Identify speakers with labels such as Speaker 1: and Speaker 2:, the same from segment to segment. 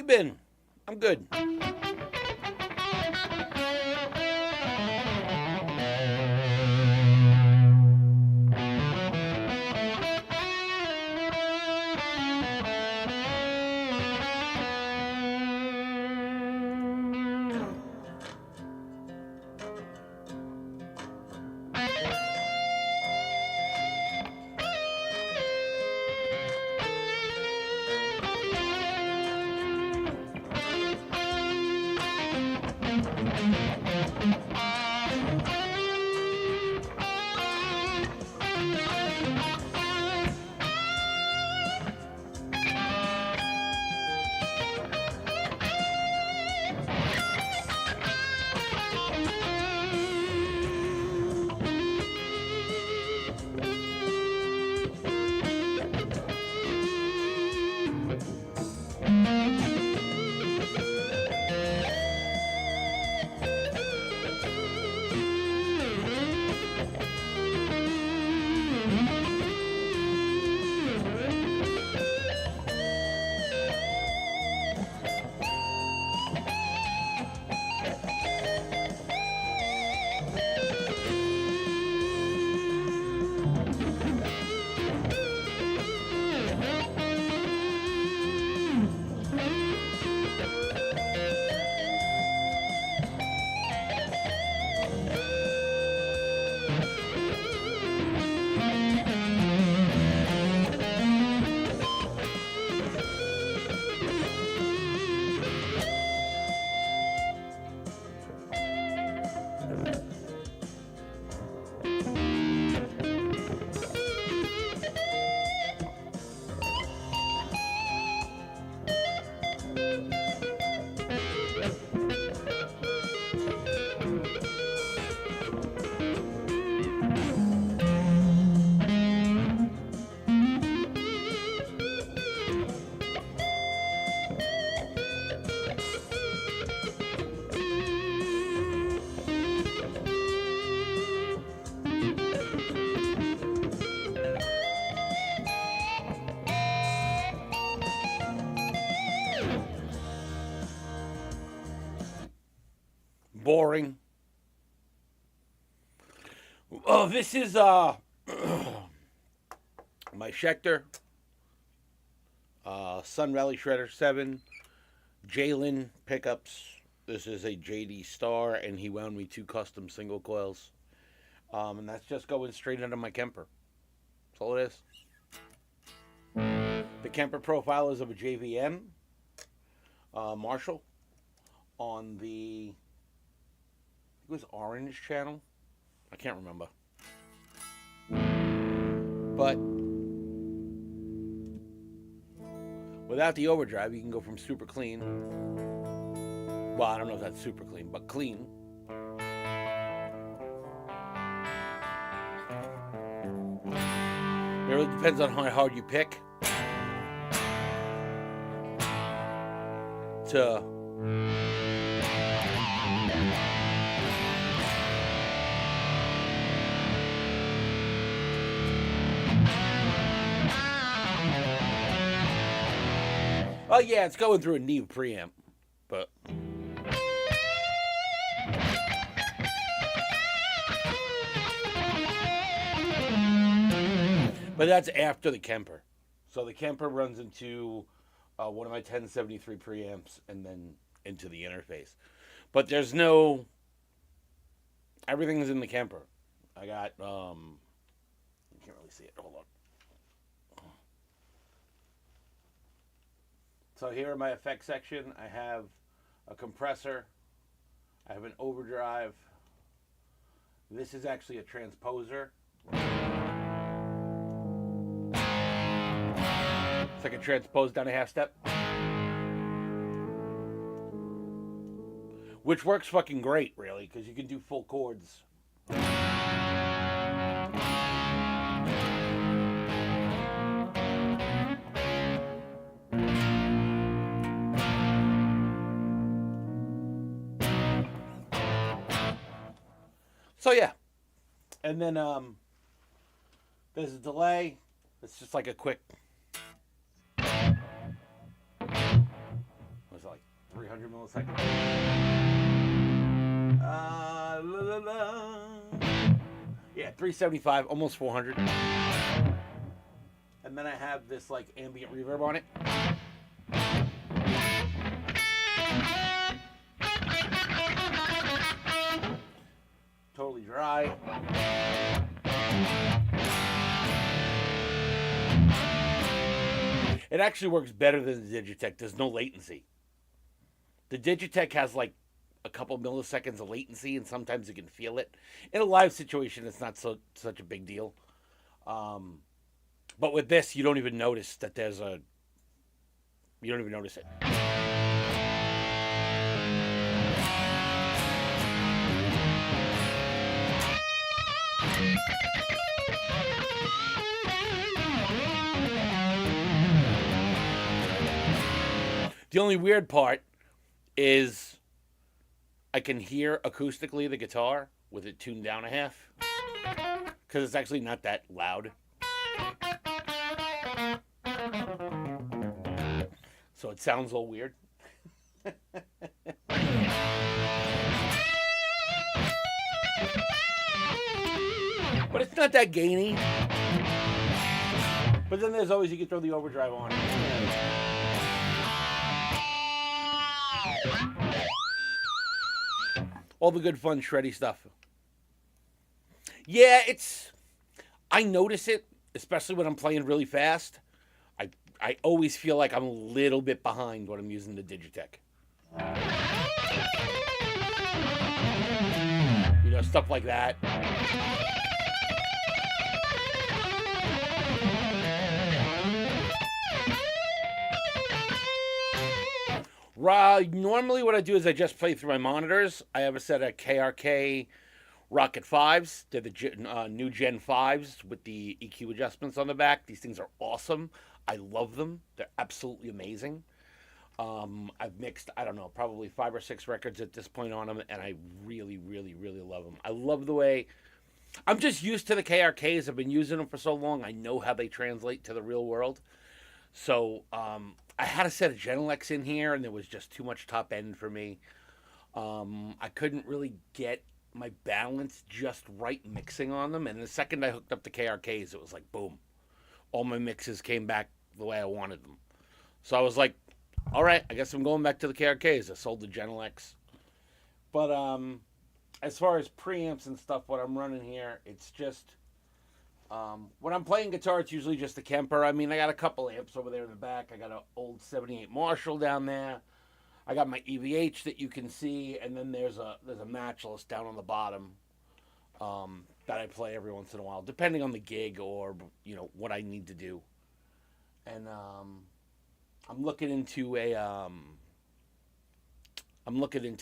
Speaker 1: been? I'm good. Boring. Oh, this is my Schecter Sun Rally Shredder 7 Jalen pickups. This is a JD Star, and he wound me 2 custom single coils. And that's just going straight into my Kemper. That's all it is. The Kemper profile is of a JVM Marshall on the, it was orange channel. I can't remember. But without the overdrive, you can go from super clean. Well, I don't know if that's super clean, but clean. It really depends on how hard you pick. To oh yeah, it's going through a Neve preamp, but that's after the Kemper. So the Kemper runs into one of my 1073 preamps and then into the interface. But there's no, everything's in the Kemper. I got, you can't really see it. Hold on. So here in my effects section, I have a compressor. I have an overdrive. This is actually a transposer. It's like a transpose down a half step. Which works fucking great, really, because you can do full chords. So yeah. And then there's a delay. It's just like a quick, what's 300 milliseconds. La, la, la. Yeah, 375, almost 400. And then I have this like ambient reverb on it. Totally dry. It actually works better than the Digitech. There's no latency. The Digitech has like a couple milliseconds of latency, and sometimes you can feel it. In a live situation, it's not such a big deal. But with this, you don't even notice that there's a. You don't even notice it. The only weird part is I can hear acoustically the guitar with it tuned down a half because it's actually not that loud. So it sounds all weird. But it's not that gainy. But then there's always, you can throw the overdrive on. All the good fun shreddy stuff. Yeah, I notice it, especially when I'm playing really fast. I always feel like I'm a little bit behind when I'm using the Digitech. You know, stuff like that. Normally what I do is I just play through my monitors. I have a set of KRK Rocket 5s. They're the new Gen 5s with the EQ adjustments on the back. These things are awesome. I love them. They're absolutely amazing. I've mixed, I don't know, probably 5 or 6 records at this point on them, and I really, really, really love them. I love the way... I'm just used to the KRKs. I've been using them for so long. I know how they translate to the real world. So I had a set of Genelecs in here, and there was just too much top end for me. I couldn't really get my balance just right mixing on them. And the second I hooked up the KRKs, it was like, boom. All my mixes came back the way I wanted them. So I was like, all right, I guess I'm going back to the KRKs. I sold the Genelecs. But as far as preamps and stuff, what I'm running here, it's just... when I'm playing guitar, it's usually just a Kemper. I mean, I got a couple amps over there in the back. I got an old 78 Marshall down there. I got my EVH that you can see, and then there's a matchless down on the bottom that I play every once in a while, depending on the gig or what I need to do. And I'm looking into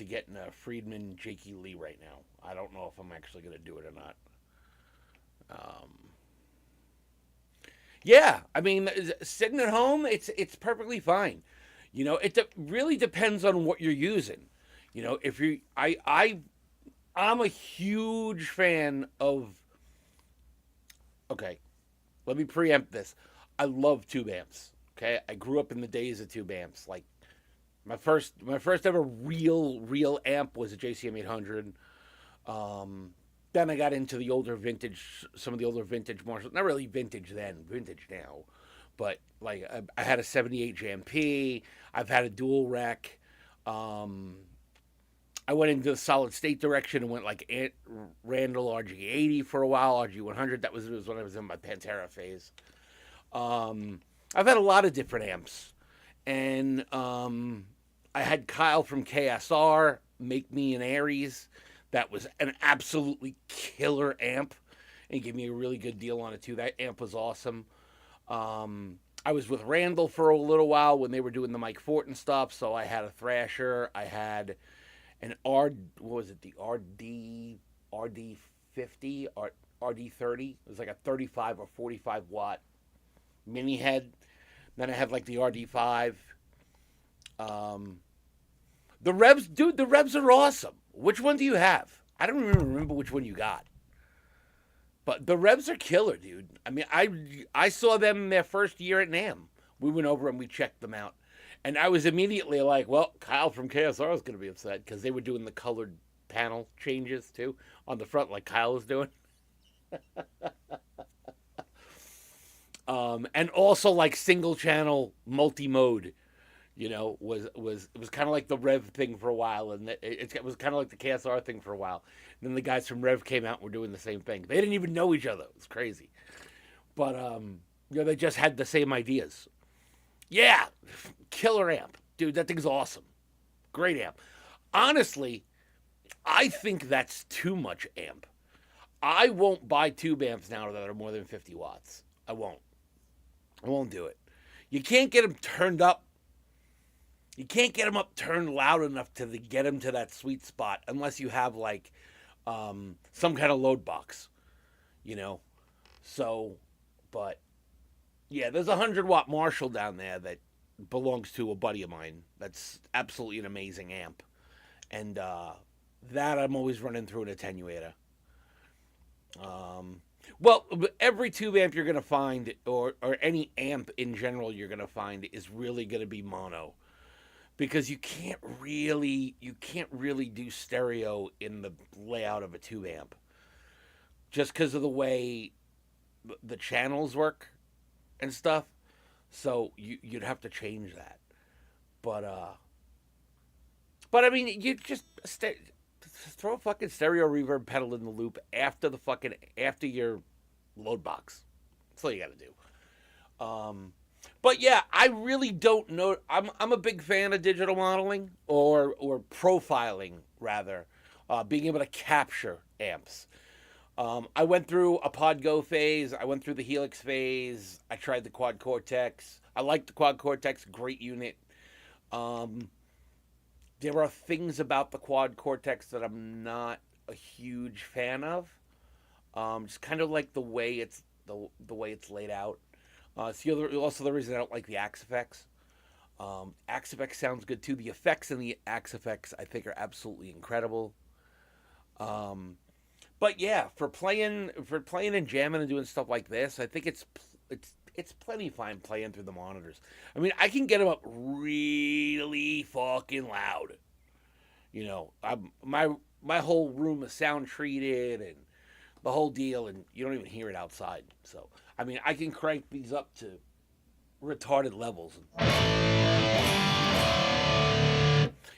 Speaker 1: getting a Friedman Jakey Lee right now. I don't know if I'm actually going to do it or not. Yeah, I mean, sitting at home, it's perfectly fine. It really depends on what you're using. If you, I'm a huge fan of. Okay, let me preempt this. I love tube amps. Okay, I grew up in the days of tube amps. Like my first ever real amp was a JCM 800. Then I got into some of the older vintage Marshalls. Not really vintage then, vintage now. But like I had a 78 Jam P. I've had a dual rec. I went into the solid state direction and went like Randall RG80 for a while, RG100. That was when I was in my Pantera phase. I've had a lot of different amps. And I had Kyle from KSR make me an Aries. That was an absolutely killer amp. And he gave me a really good deal on it too. That amp was awesome. I was with Randall for a little while when they were doing the Mike Fortin stuff. So I had a Thrasher. I had an the RD50 or RD30. It was like a 35 or 45 watt mini head. Then I had like the RD5. The revs are awesome. Which one do you have? I don't even remember which one you got. But the revs are killer, dude. I mean, I saw them their first year at NAMM. We went over and we checked them out. And I was immediately like, well, Kyle from KSR is going to be upset because they were doing the colored panel changes too on the front, like Kyle was doing. And also like single channel multi mode, it was kind of like the Rev thing for a while, and it was kind of like the KSR thing for a while. And then the guys from Rev came out and were doing the same thing. They didn't even know each other. It was crazy, but they just had the same ideas. Yeah, killer amp, dude. That thing's awesome. Great amp. Honestly, I think that's too much amp. I won't buy tube amps now that are more than 50 watts. I won't. I won't do it. You can't get them turned up. You can't get them up turned loud enough to get them to that sweet spot unless you have like some kind of load box, you know. So, but yeah, there's a 100-watt Marshall down there that belongs to a buddy of mine. That's absolutely an amazing amp, and that I'm always running through an attenuator. Well, every tube amp you're gonna find, or any amp in general you're gonna find, is really gonna be mono, because you can't really do stereo in the layout of a tube amp, just because of the way the channels work and stuff. So you'd have to change that. But I mean, you just throw a fucking stereo reverb pedal in the loop after your load box. That's all you got to do. But yeah, I really don't know. I'm a big fan of digital modeling or profiling rather, being able to capture amps. I went through a Pod Go phase. I went through the Helix phase. I tried the Quad Cortex. I like the Quad Cortex. Great unit. There are things about the Quad Cortex that I'm not a huge fan of. Just kind of like the way it's laid out. It's also the reason I don't like the Axe effects. Axe effects sounds good too. The effects in the Axe effects I think are absolutely incredible. But yeah, for playing and jamming and doing stuff like this, I think it's plenty fine playing through the monitors. I mean, I can get them up really fucking loud. My whole room is sound treated and the whole deal, and you don't even hear it outside. So, I mean, I can crank these up to retarded levels.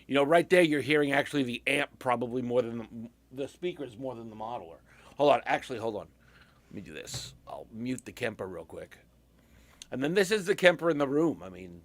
Speaker 1: Right there, you're hearing actually the amp probably more than the speakers more than the modeler. Hold on. Let me do this. I'll mute the Kemper real quick. And then this is the Kemper in the room. I mean...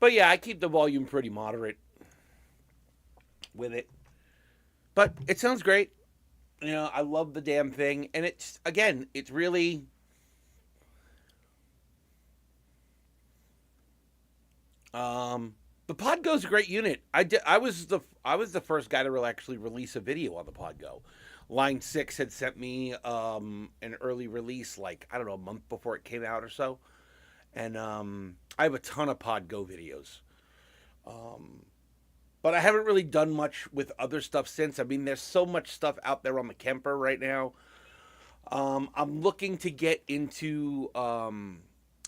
Speaker 1: But yeah, I keep the volume pretty moderate with it. But it sounds great. I love the damn thing. And it's really... the Podgo's a great unit. I was the first guy to really actually release a video on the Podgo. Line 6 had sent me an early release, like, I don't know, a month before it came out or so. And I have a ton of Podgo videos. But I haven't really done much with other stuff since. I mean, there's so much stuff out there on the Kemper right now. I'm looking to get into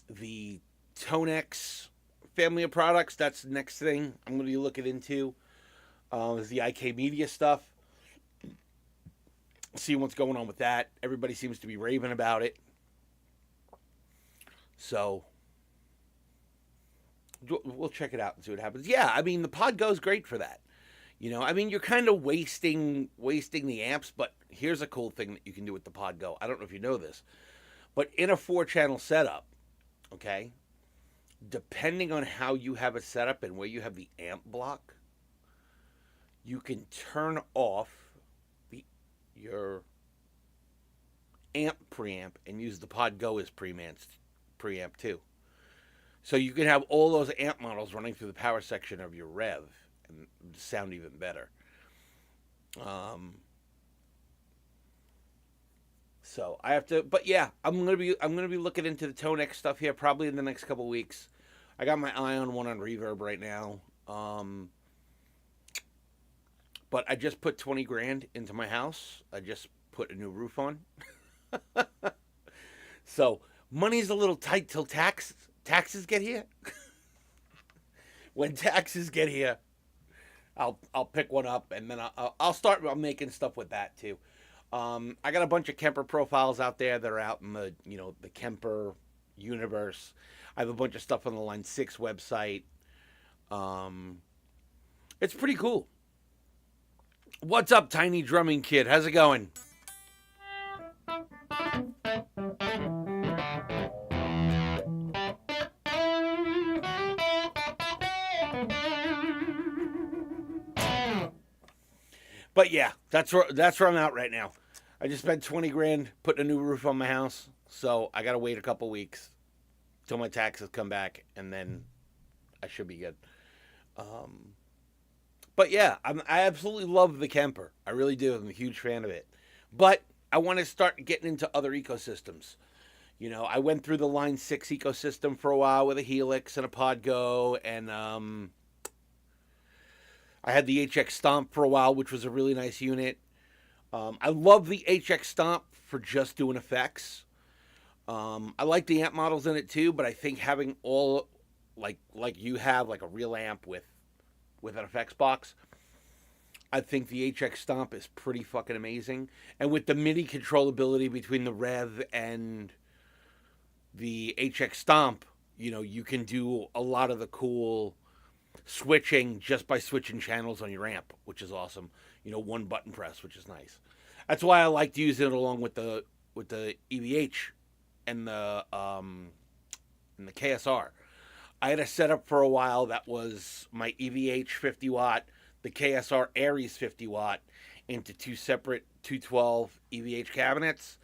Speaker 1: the Tonex family of products. That's the next thing I'm going to be looking into. Is the IK Media stuff. See what's going on with that. Everybody seems to be raving about it. So we'll check it out and see what happens. Yeah, I mean, the Podgo's great for that. I mean, you're kind of wasting the amps, but here's a cool thing that you can do with the Podgo. I don't know if you know this, but in a 4-channel setup, okay, depending on how you have it set up and where you have the amp block, you can turn off your amp preamp and use the Podgo as preamp too. So you can have all those amp models running through the power section of your Rev and sound even better. Um, so I have to, but yeah, I'm gonna be looking into the Tonex stuff here probably in the next couple weeks. I got my eye on one on Reverb right now. But I just put 20 grand into my house. I just put a new roof on. So money's a little tight till taxes get here. When taxes get here, I'll pick one up and then I'll start making stuff with that too. I got a bunch of Kemper profiles out there that are out in the the Kemper universe. I have a bunch of stuff on the Line 6 website. Um, it's pretty cool. What's up, Tiny Drumming Kid? How's it going? But yeah, that's where I'm at right now. I just spent 20 grand putting a new roof on my house, so I gotta wait a couple weeks till my taxes come back, and then I should be good. Um, but yeah, I absolutely love the Kemper. I really do. I'm a huge fan of it. But I want to start getting into other ecosystems. I went through the Line 6 ecosystem for a while with a Helix and a Podgo, and I had the HX Stomp for a while, which was a really nice unit. I love the HX Stomp for just doing effects. I like the amp models in it too, but I think having all like you have like a real amp with an effects box, I think the HX Stomp is pretty fucking amazing. And with the MIDI controllability between the Rev and the HX Stomp, you can do a lot of the cool switching just by switching channels on your amp, which is awesome. One button press, which is nice. That's why I like to use it along with the EVH and the KSR. I had a setup for a while that was my EVH 50 watt, the KSR Aries 50 watt into two separate 212 EVH cabinets,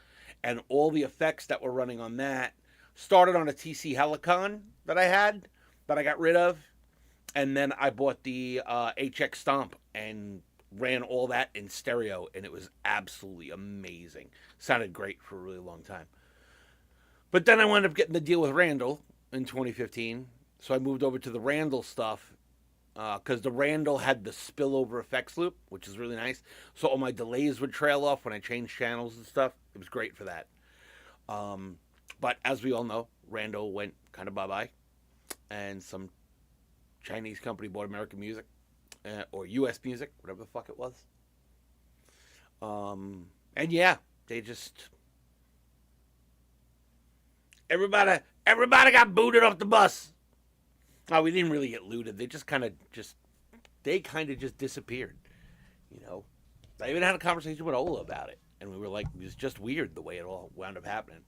Speaker 1: and all the effects that were running on that started on a TC Helicon that I had that I got rid of, and then I bought the HX Stomp and ran all that in stereo, and it was absolutely amazing. Sounded great for a really long time. But then I wound up getting the deal with Randall in 2015, so I moved over to the Randall stuff because the Randall had the spillover effects loop, which is really nice. So all my delays would trail off when I changed channels and stuff. It was great for that. But as we all know, Randall went kind of bye-bye, and some Chinese company bought American Music, or U.S. Music, whatever the fuck it was. And yeah, they just everybody got booted off the bus. Oh, we didn't really get looted. They just kind of just disappeared. I even had a conversation with Ola about it, and we were like, it was just weird the way it all wound up happening.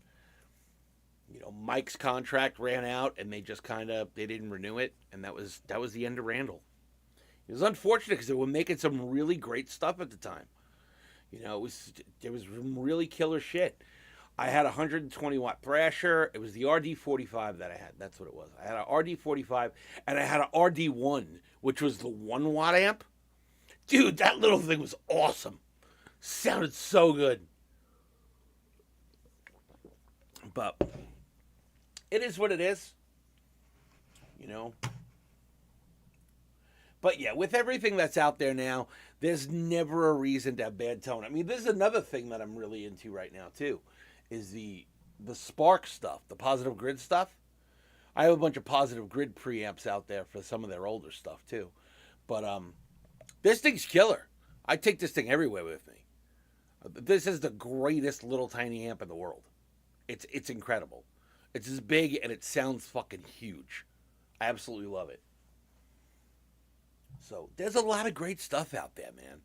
Speaker 1: Mike's contract ran out, and they just they didn't renew it, and that was the end of Randall. It was unfortunate because they were making some really great stuff at the time. There was some really killer shit. I had a 120 watt Thrasher. It was the RD45 that I had. That's what it was. I had a RD45, and I had a RD1, which was the 1 watt amp. Dude, that little thing was awesome. Sounded so good. But it is what it is. But yeah, with everything that's out there now, there's never a reason to have bad tone. I mean, this is another thing that I'm really into right now too, is the Spark stuff, the Positive Grid stuff. I have a bunch of Positive Grid preamps out there for some of their older stuff too. But this thing's killer. I take this thing everywhere with me. This is the greatest little tiny amp in the world. It's incredible. It's as big and it sounds fucking huge. I absolutely love it. So there's a lot of great stuff out there, man.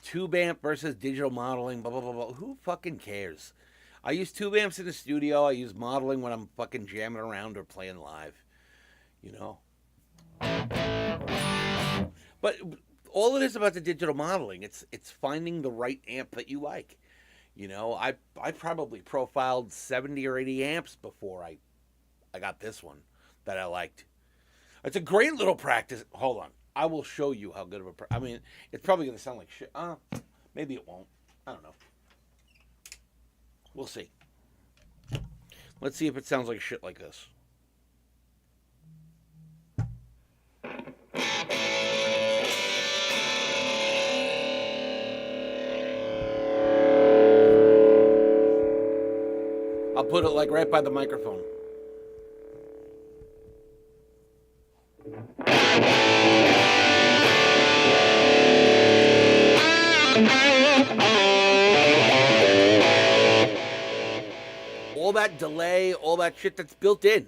Speaker 1: Tube amp versus digital modeling, blah, blah, blah, blah. Who fucking cares? I use tube amps in the studio. I use modeling when I'm fucking jamming around or playing live. But all it is about the digital modeling, it's finding the right amp that you like. I probably profiled 70 or 80 amps before I got this one that I liked. It's a great little practice. Hold on. I will show you how good of a I mean, it's probably going to sound like shit. Maybe it won't. I don't know. We'll see. Let's see if it sounds like shit like this. I'll put it like right by the microphone. All that delay, all that shit that's built in.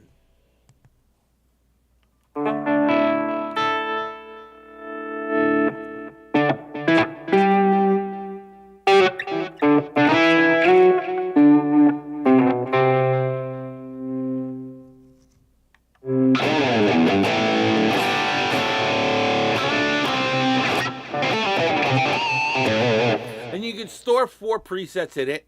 Speaker 1: And you can store 4 presets in it.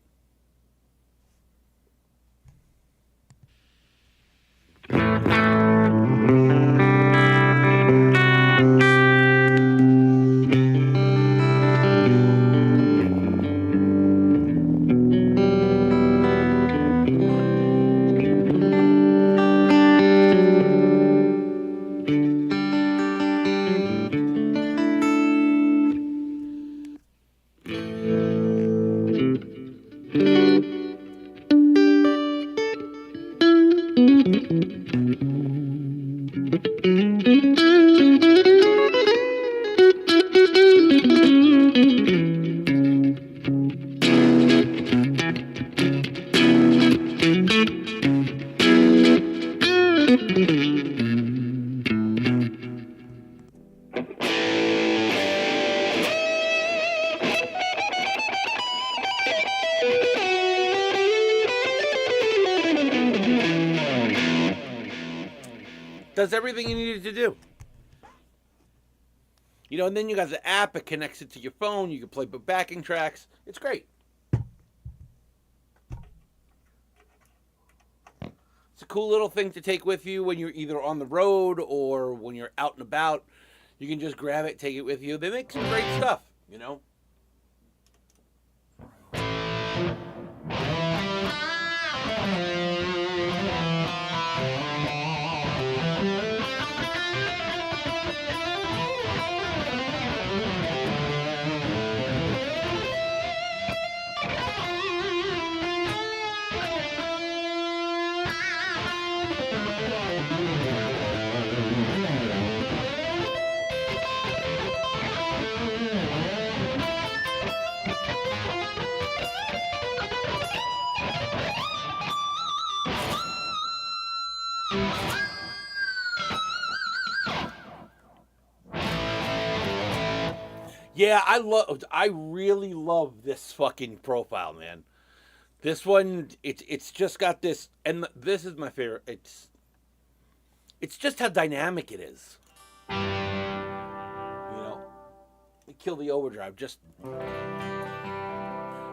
Speaker 1: Does everything you needed to do. You know, and then you got the app, it connects it to your phone, you can play backing tracks. It's great. It's a cool little thing to take with you when you're either on the road or when you're out and about. You can just grab it, take it with you. They make some great stuff, you know. Yeah, I really love this fucking profile, man. This one, it's just got this, and this is my favorite. It's just how dynamic it is. You know, kill the overdrive. Just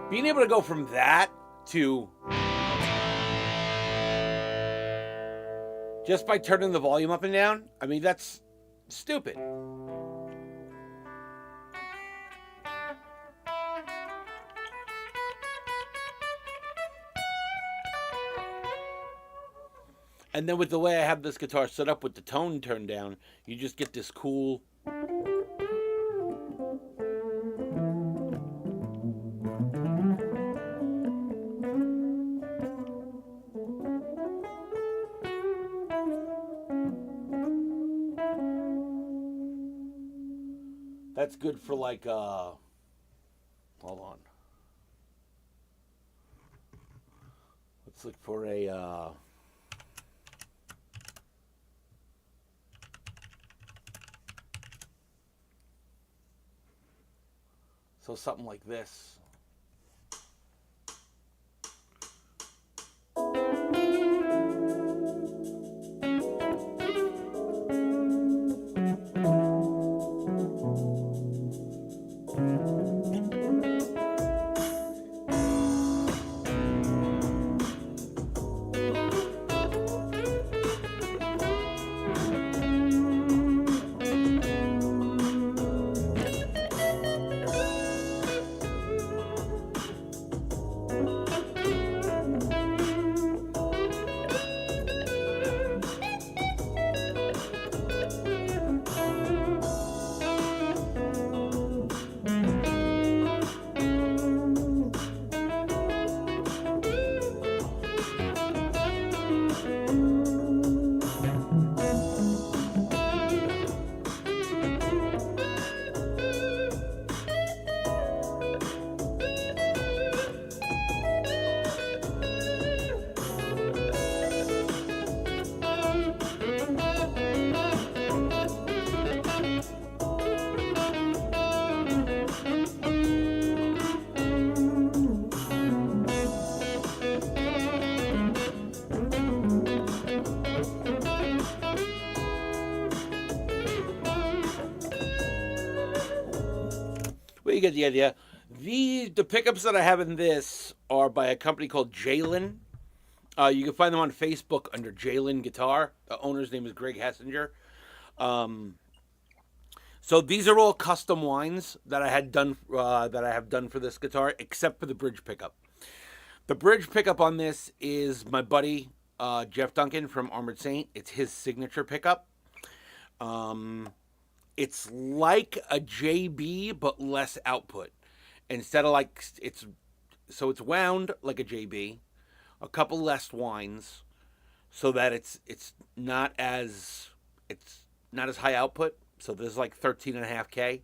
Speaker 1: being able to go from that to just by turning the volume up and down. I mean, that's stupid. And then with the way I have this guitar set up with the tone turned down, you just get this cool... That's good for like, hold on. Let's look for a, so something like this. you get the idea. The pickups that I have in this are by a company called Jalen. You can find them on Facebook under Jalen Guitar. The owner's name is Greg Hessinger. Um, so these are all custom wines that I had done that I have done for this guitar, except for the bridge pickup. The bridge pickup on this is my buddy Jeff Duncan from Armored Saint. It's his signature pickup. It's like a JB but less output. Instead of like it's wound like a JB, a couple less winds, so that it's not as high output. So there's like 13.5K.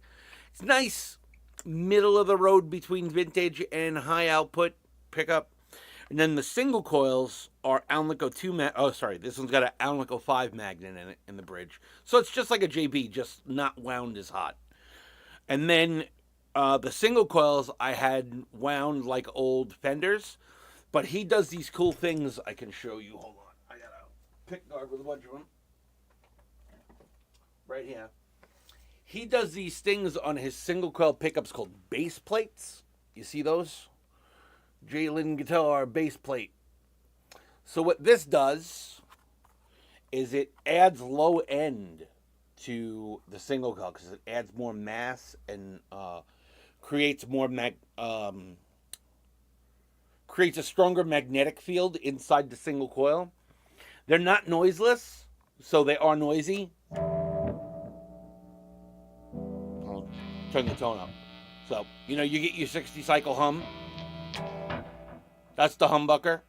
Speaker 1: It's nice, middle of the road between vintage and high output pickup. And then the single coils are Alnico 2 this one's got an Alnico 5 magnet in it in the bridge. So it's just like a JB, just not wound as hot. And then the single coils I had wound like old Fenders, but he does these cool things I can show you. Hold on. I got a pick guard with a bunch of them. Right here. He does these things on his single coil pickups called base plates. You see those? Jalen Guitar base plate. So what this does is it adds low end to the single coil because it adds more mass and creates more creates a stronger magnetic field inside the single coil. They're not noiseless, so they are noisy. I'll turn the tone up. So, you get your 60 cycle hum. That's the humbucker.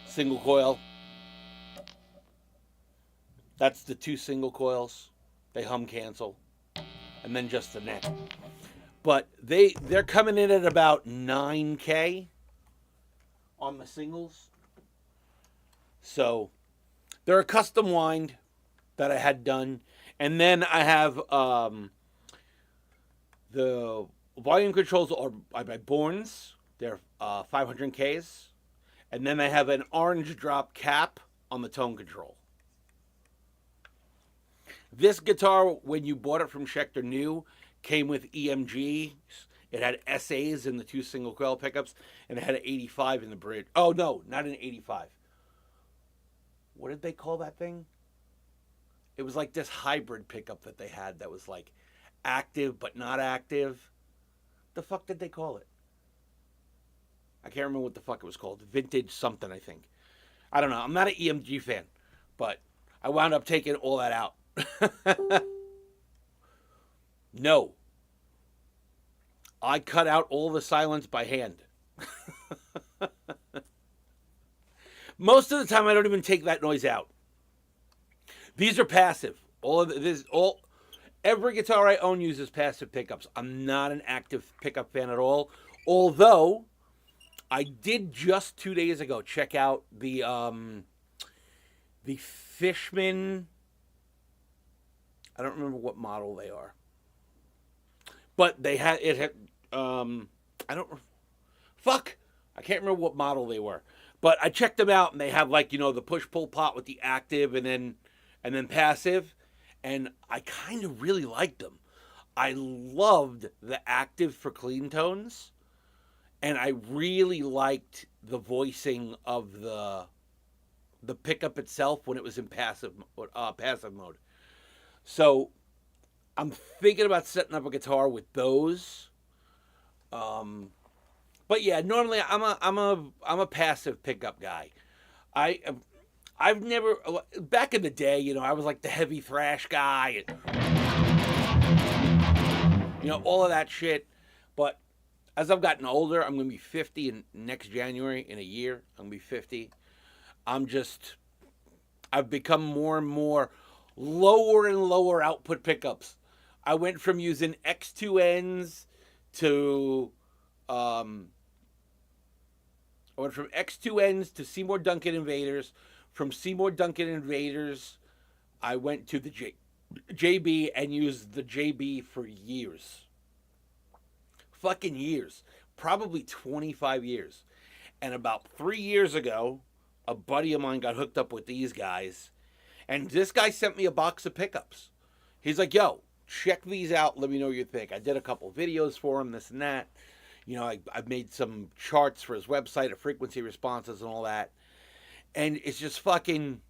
Speaker 1: Single coil. That's the 2 single coils. They hum cancel. And then just the neck. But they're coming in at about 9K on the singles. So they're a custom wind that I had done. And then I have the volume controls are by Bournes. They're 500Ks. And then they have an orange drop cap on the tone control. This guitar, when you bought it from Schecter New, came with EMGs. It had SAs in the 2 single coil pickups, and it had an 85 in the bridge. Oh, no, not an 85. What did they call that thing? It was like this hybrid pickup that they had that was like active but not active. The fuck did they call it? I can't remember what the fuck it was called. Vintage something, I think. I don't know. I'm not an EMG fan, but I wound up taking all that out. No. I cut out all the silence by hand. Most of the time I don't even take that noise out. These are passive. Every guitar I own uses passive pickups. I'm not an active pickup fan at all. Although I did just 2 days ago check out the Fishman. I don't remember what model they are, but they had it. I can't remember what model they were, but I checked them out, and they have like the push pull pot with the active and then passive, and I kind of really liked them. I loved the active for clean tones, and I really liked the voicing of the pickup itself when it was in passive mode. So I'm thinking about setting up a guitar with those. But yeah, normally I'm a passive pickup guy. I've never, back in the day, I was like the heavy thrash guy, all of that shit. But as I've gotten older, I'm going to be 50 next January. In a year, I'm going to be 50. I've become more and more lower and lower output pickups. I went from using X2Ns to Seymour Duncan Invaders. From Seymour Duncan Invaders, I went to the JB and used the JB for years. Fucking years. Probably 25 years. And about 3 years ago, a buddy of mine got hooked up with these guys. And this guy sent me a box of pickups. He's like, yo, check these out. Let me know what you think. I did a couple videos for him, this and that. You know, I've made some charts for his website of frequency responses and all that. And it's just fucking,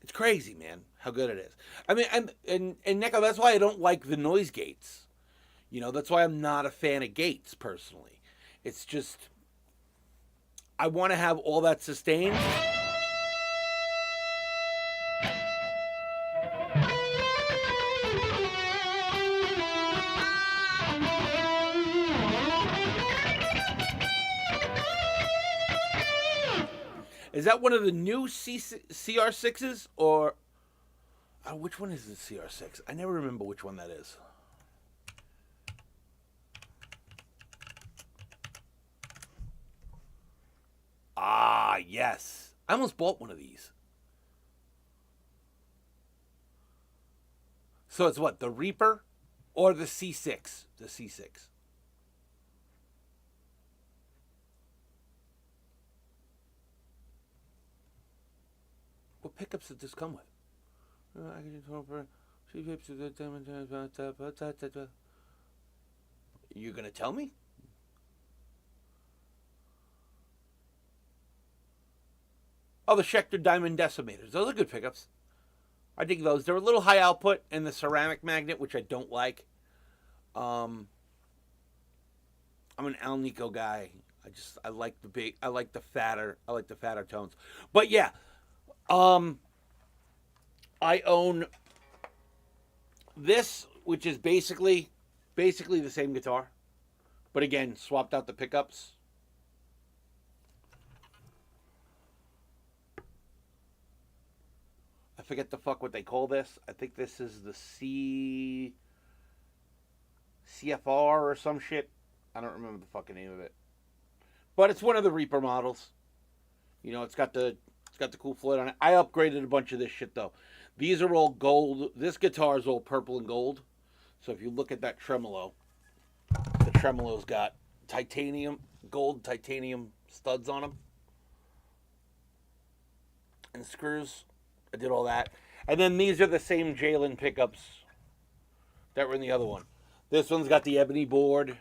Speaker 1: it's crazy, man, how good it is. I mean, and Nico, that's why I don't like the noise gates. You know, that's why I'm not a fan of gates, personally. It's just, I want to have all that sustained. Is that one of the new CR6s? Or which one is the CR6? I never remember which one that is. Ah, yes. I almost bought one of these. So it's what? The Reaper or the C6? The C6. What pickups did this come with? You're going to tell me? Oh, the Schecter Diamond Decimators. Those are good pickups. I dig those. They're a little high output, and the ceramic magnet, which I don't like. I'm an Alnico guy. I like the fatter tones. But yeah, I own this, which is basically the same guitar, but again, swapped out the pickups. I forget the fuck what they call this. I think this is the CFR or some shit. I don't remember the fucking name of it. But it's one of the Reaper models. You know, it's got the cool float on it. I upgraded a bunch of this shit though. These are all gold. This guitar is all purple and gold. So if you look at that tremolo, the tremolo's got gold titanium studs on them. And screws. I did all that. And then these are the same Jalen pickups that were in the other one. This one's got the ebony board.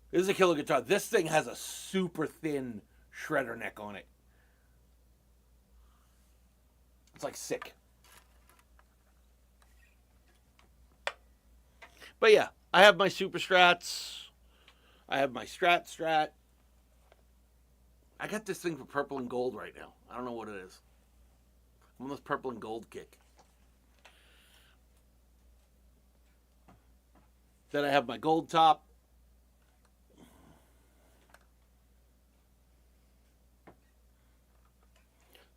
Speaker 1: This is a killer guitar. This thing has a super thin shredder neck on it. It's like sick. But yeah, I have my Super Strats. I have my Strat. I got this thing for purple and gold right now. I don't know what it is. I'm on this purple and gold kick. Then I have my gold top.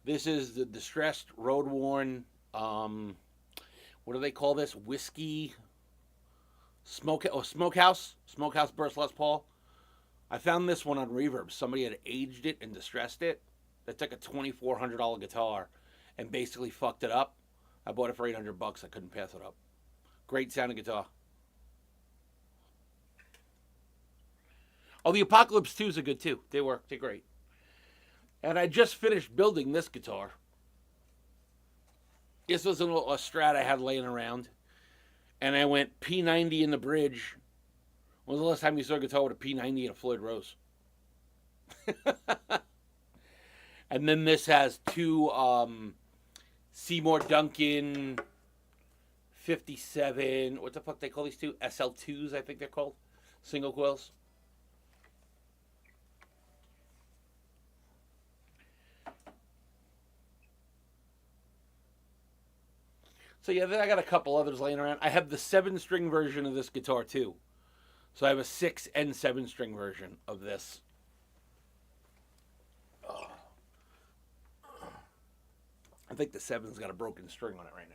Speaker 1: This is the distressed, road-worn, what do they call this? Whiskey Smokehouse Burst Les Paul. I found this one on Reverb. Somebody had aged it and distressed it. That's like a $2,400 guitar and basically fucked it up. I bought it for $800. I couldn't pass it up. Great sounding guitar. Oh, the Apocalypse 2s are good too. They work. They're great. And I just finished building this guitar. This was a Strat I had laying around. And I went P90 in the bridge. When was the last time you saw a guitar with a P90 and a Floyd Rose? And then this has two Seymour Duncan 57. What the fuck they call these two? SL2s, I think they're called. Single coils. So yeah, then I got a couple others laying around. I have the 7-string version of this guitar too. So I have a 6 and 7-string version of this. Oh. I think the 7's got a broken string on it right now.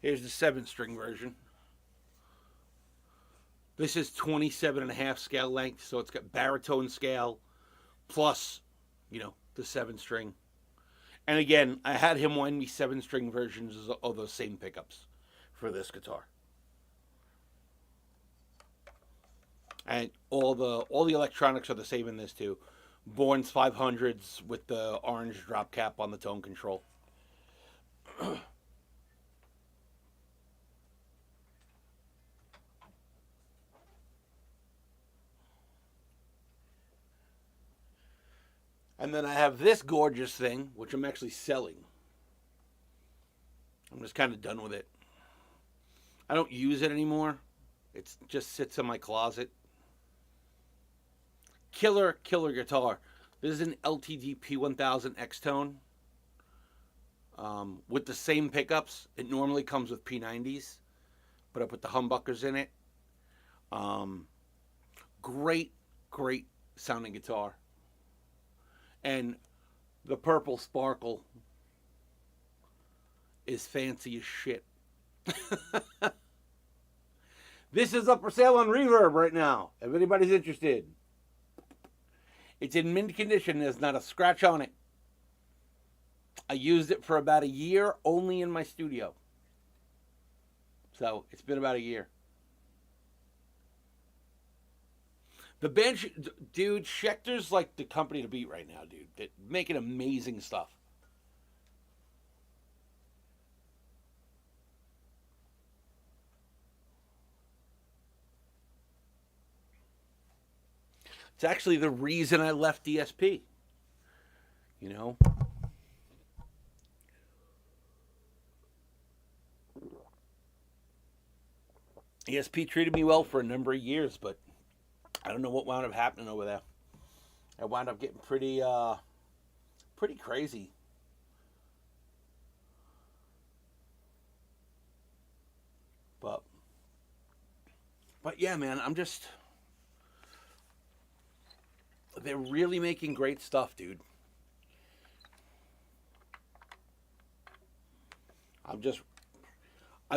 Speaker 1: Here's the 7-string version. This is 27.5 scale length, so it's got baritone scale plus, the 7-string. And again, I had him wind me 7-string versions of those same pickups for this guitar. And all the electronics are the same in this too. Bourne's 500s with the orange drop cap on the tone control. And then I have this gorgeous thing, which I'm actually selling. I'm just kind of done with it. I don't use it anymore. It just sits in my closet. Killer guitar. This is an LTD P1000 X-Tone with the same pickups. It normally comes with P90s, but I put the humbuckers in it. Great sounding guitar. And the purple sparkle is fancy as shit. This is up for sale on Reverb right now, if anybody's interested. It's in mint condition. There's not a scratch on it. I used it for about a year only in my studio. So it's been about a year. The band, dude, Schecter's like the company to beat right now, dude. They're making amazing stuff. It's actually the reason I left DSP. You know? ESP treated me well for a number of years, but I don't know what wound up happening over there. I wound up getting pretty crazy. But yeah, man, they're really making great stuff, dude. I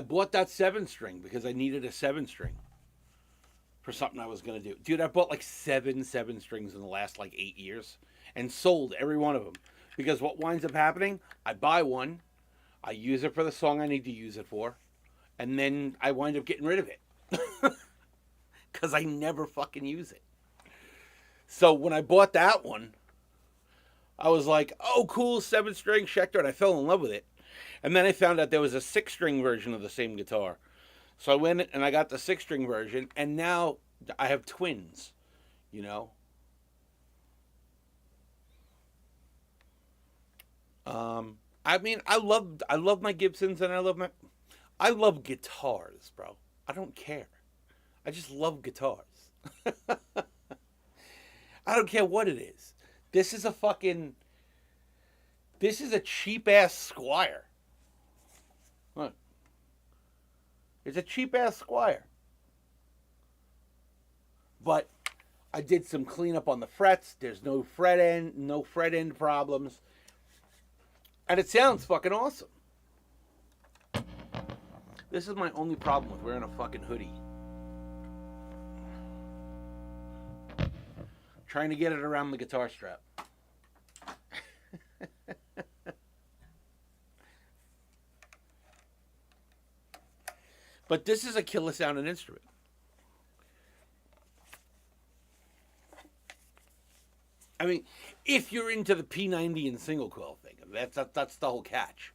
Speaker 1: bought that 7-string because I needed a 7-string for something I was going to do. Dude, I bought like 7 strings in the last like 8 years and sold every one of them. Because what winds up happening, I buy one, I use it for the song I need to use it for, and then I wind up getting rid of it. Because I never fucking use it. So when I bought that one, I was like, oh, cool, 7-string Schecter, and I fell in love with it. And then I found out there was a 6-string version of the same guitar. So I went and I got the 6-string version, and now I have twins, you know. I mean, I love my Gibsons, and I love guitars, bro. I don't care. I just love guitars. I don't care what it is. This is a cheap ass Squire. Look. It's a cheap ass Squire. But I did some cleanup on the frets. There's no fret end problems. And it sounds fucking awesome. This is my only problem with wearing a fucking hoodie. Trying to get it around the guitar strap. But this is a killer sounding instrument. I mean, if you're into the P90 and single coil thing, that's the whole catch.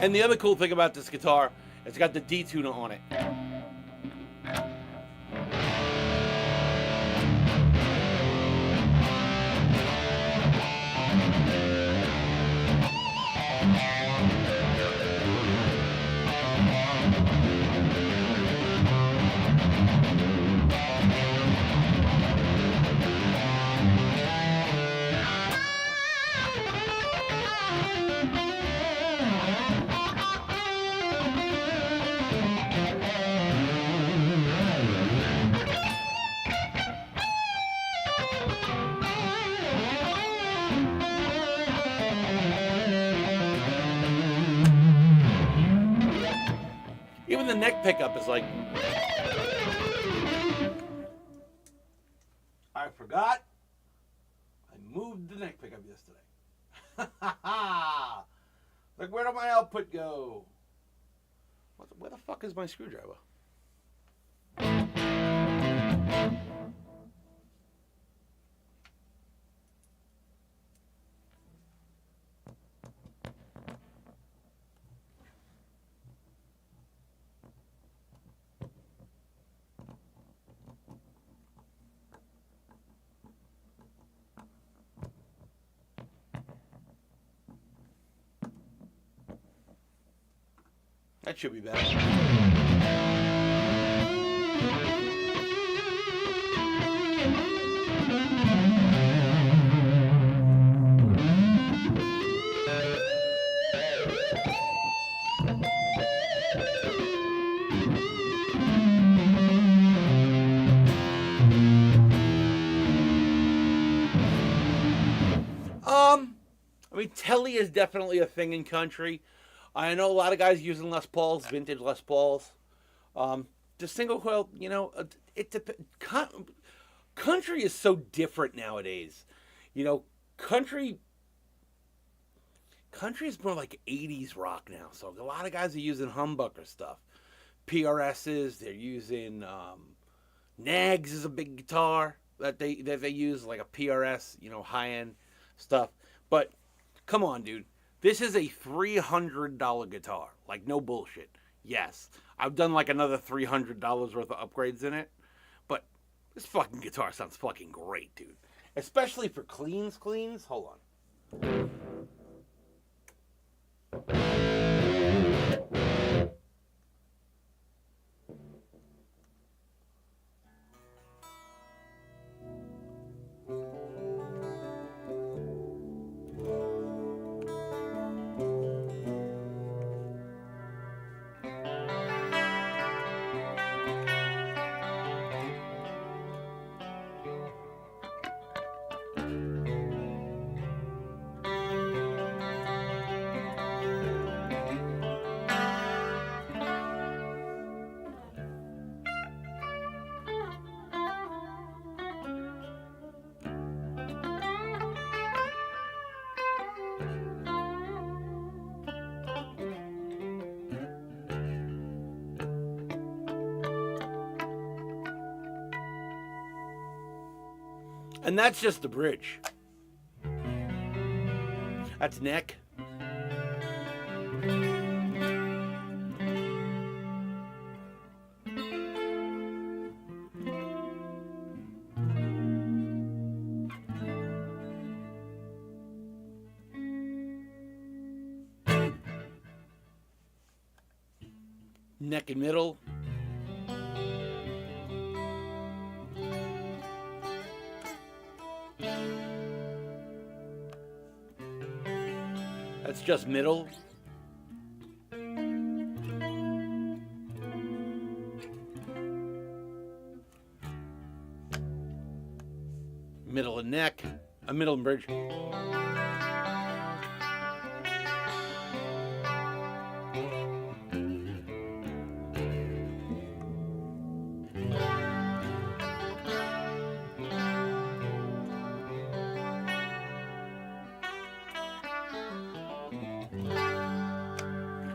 Speaker 1: And the other cool thing about this guitar, it's got the D-tuner on it. Even the neck pickup is like. I forgot. I moved the neck pickup yesterday. Like, where did my output go? Where the fuck is my screwdriver? That should be better. I mean, telly is definitely a thing in country. I know a lot of guys using Les Pauls, vintage Les Pauls. The single coil, country is so different nowadays. You know, country is more like 80s rock now. So a lot of guys are using humbucker stuff. PRSs, they're using Nags is a big guitar that they use, like a PRS, high end stuff. But come on, dude. This is a $300 guitar. Like, no bullshit. Yes, I've done like another $300 worth of upgrades in it. But this fucking guitar sounds fucking great, dude. Especially for cleans. Hold on. And that's just the bridge. That's neck. Neck and middle. That's just middle. Middle and neck. Middle and bridge.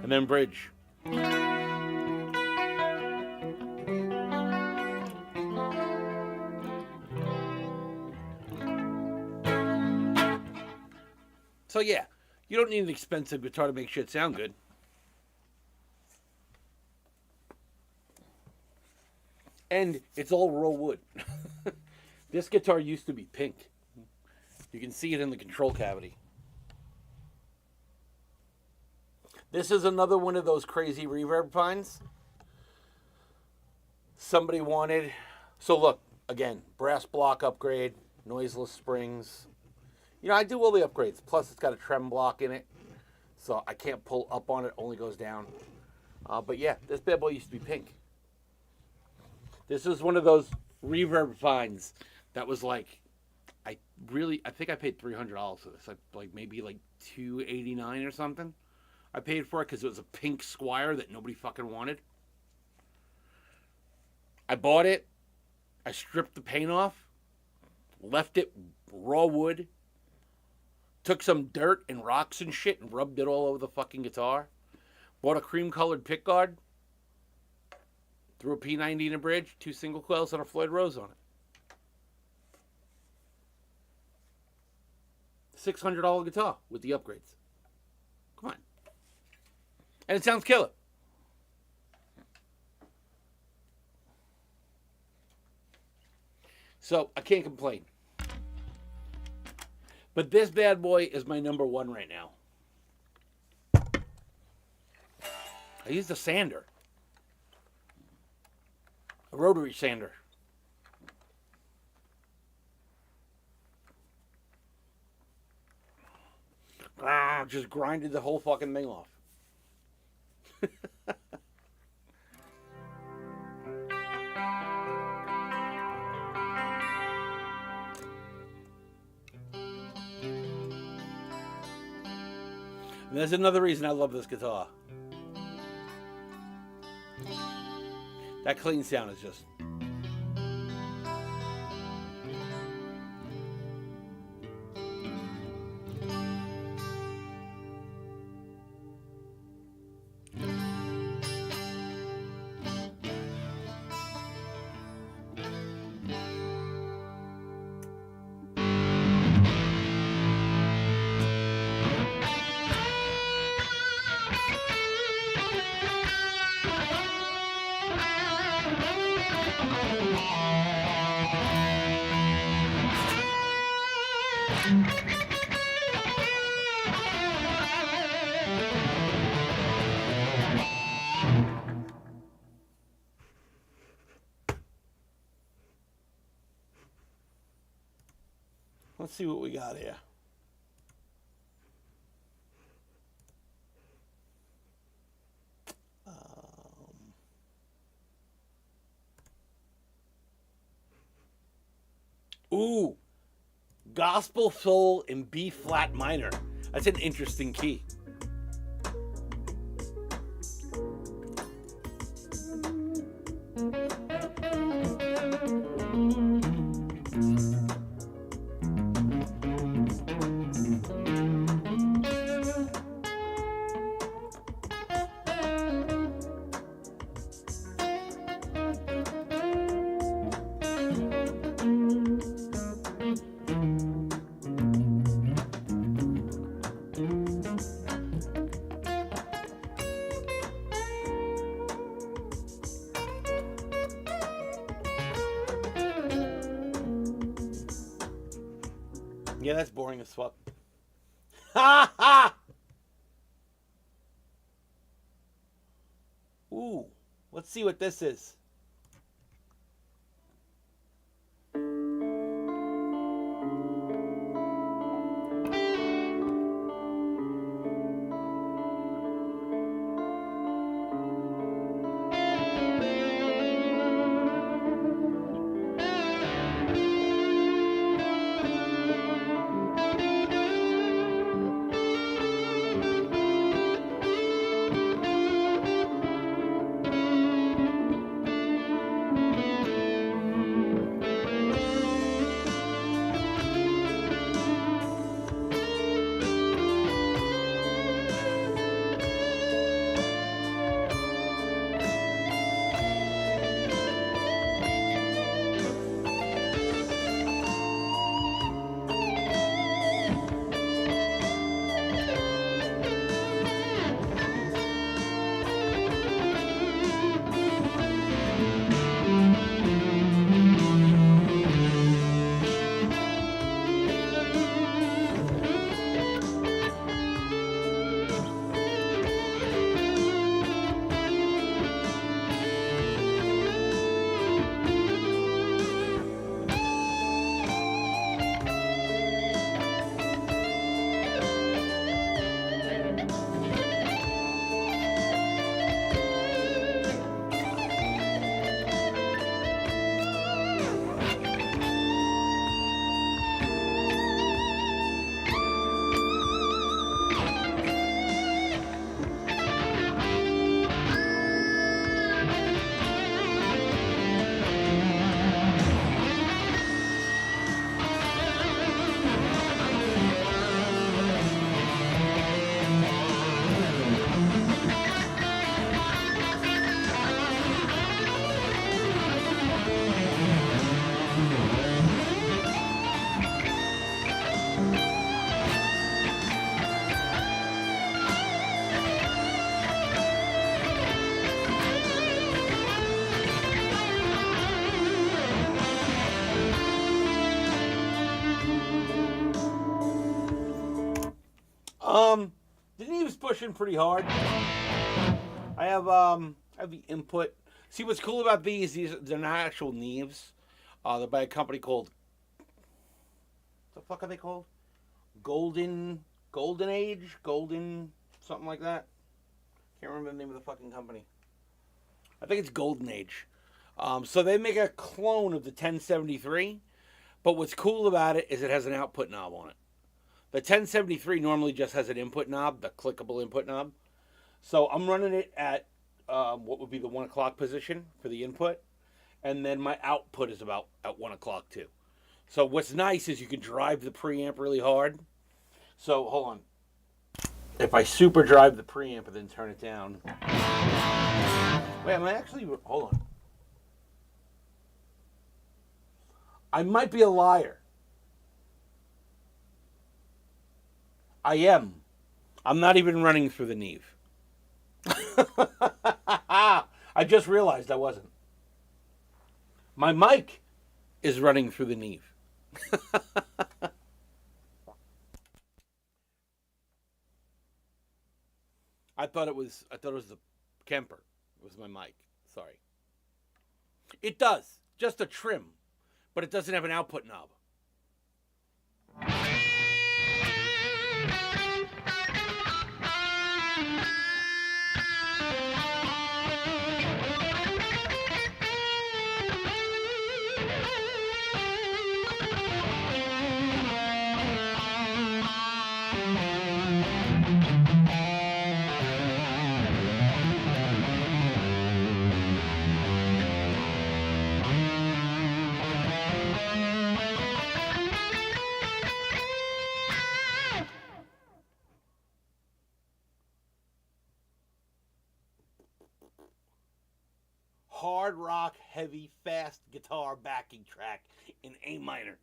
Speaker 1: And then bridge. So yeah, you don't need an expensive guitar to make shit sound good. And it's all raw wood. This guitar used to be pink. You can see it in the control cavity. This is another one of those crazy reverb finds. Somebody wanted... So look, again, brass block upgrade, noiseless springs. I do all the upgrades. Plus, it's got a trem block in it. So I can't pull up on it, only goes down. But yeah, this bad boy used to be pink. This is one of those reverb finds that was like... I think I paid $300 for this. Maybe $289 or something. I paid for it because it was a pink Squire that nobody fucking wanted. I bought it. I stripped the paint off, left it raw wood, took some dirt and rocks and shit and rubbed it all over the fucking guitar. Bought a cream colored pickguard. Threw a P90 in a bridge, 2 single coils, and a Floyd Rose on it. $600 guitar with the upgrades. Come on. And it sounds killer. So, I can't complain. But this bad boy is my number one right now. I used a sander. A rotary sander. Just grinded the whole fucking thing off. And there's another reason I love this guitar. That clean sound is just... Let's see what we got here. Ooh, gospel soul in B flat minor. That's an interesting key. Yeah, that's boring as fuck. Ha ha! Ooh, let's see what this is. The Neve's pushing pretty hard. I have the input. See, what's cool about these they're not actual Neves. They're by a company called, what the fuck are they called? Golden Age? Golden something like that. Can't remember the name of the fucking company. I think it's Golden Age. So they make a clone of the 1073, but what's cool about it is it has an output knob on it. The 1073 normally just has an input knob, the clickable input knob. So I'm running it at what would be the 1 o'clock position for the input, and then my output is about at 1 o'clock too. So what's nice is you can drive the preamp really hard. So hold on. If I super drive the preamp and then turn it down. Wait, am I actually, hold on. I might be a liar. I am. I'm not even running through the Neve. I just realized I wasn't. My mic is running through the Neve. I thought it was the Kemper. It was my mic. Sorry. It does. Just a trim. But it doesn't have an output knob. Hard rock, heavy, fast guitar backing track in A minor.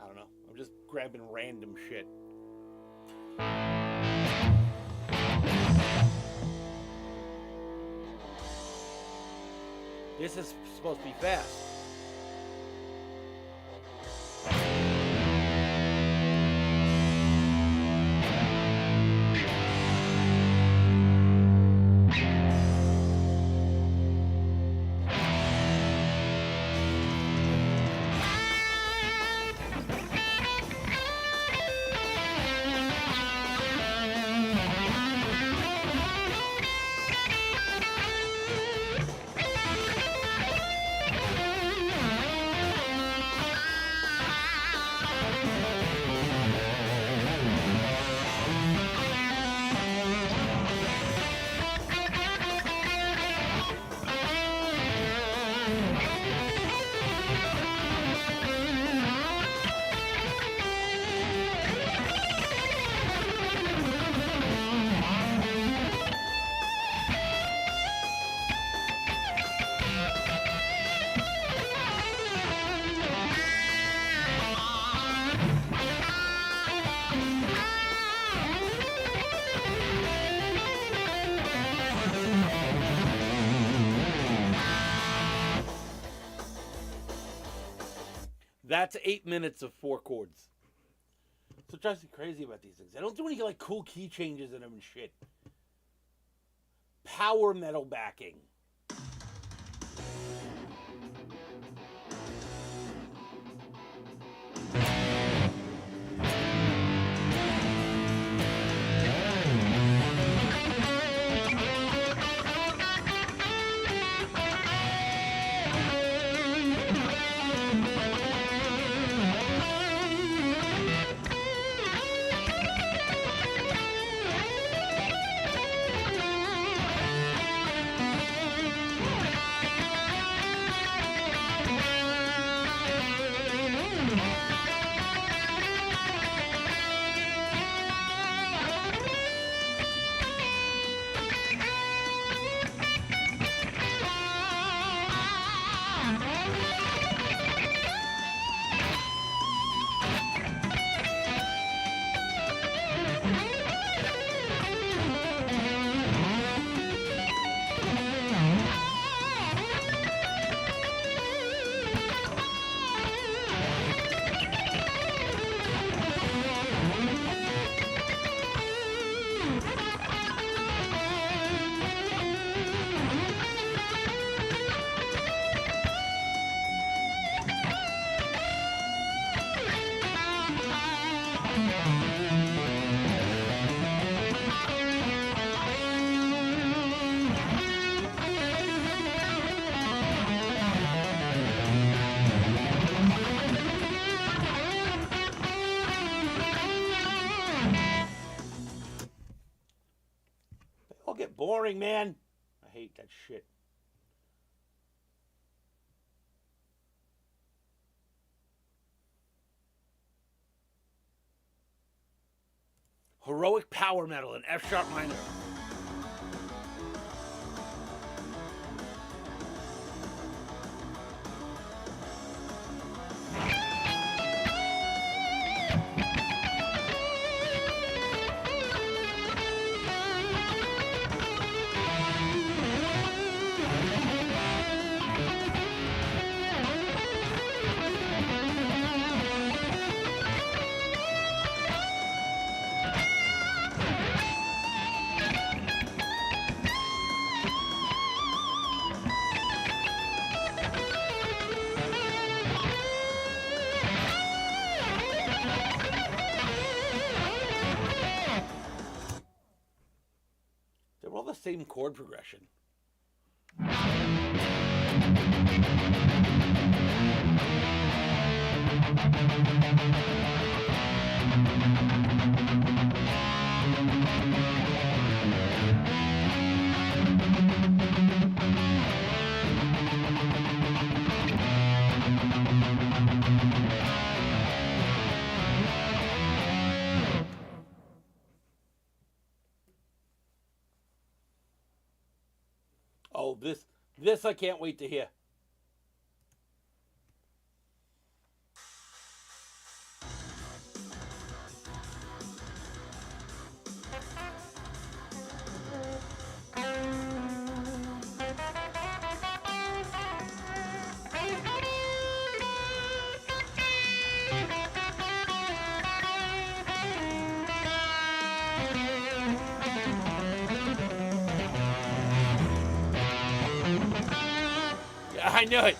Speaker 1: I don't know. I'm just grabbing random shit. This is supposed to be fast. That's 8 minutes of 4 chords. So it drives me crazy about these things. I don't do any like cool key changes in them and shit. Power metal backing. boring, man. I hate that shit. Heroic power metal in F sharp minor. They're all the same chord progression. Oh, this I can't wait to hear. Yeah, I knew it.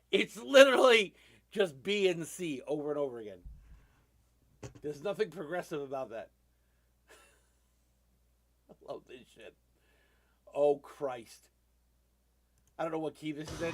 Speaker 1: It's literally just B and C over and over again. There's nothing progressive about that. I love this shit. Oh, Christ. I don't know what key this is in.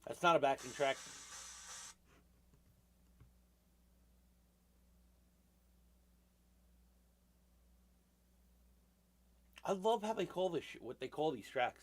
Speaker 1: That's not a backing track. I love how they call this shit, what they call these tracks.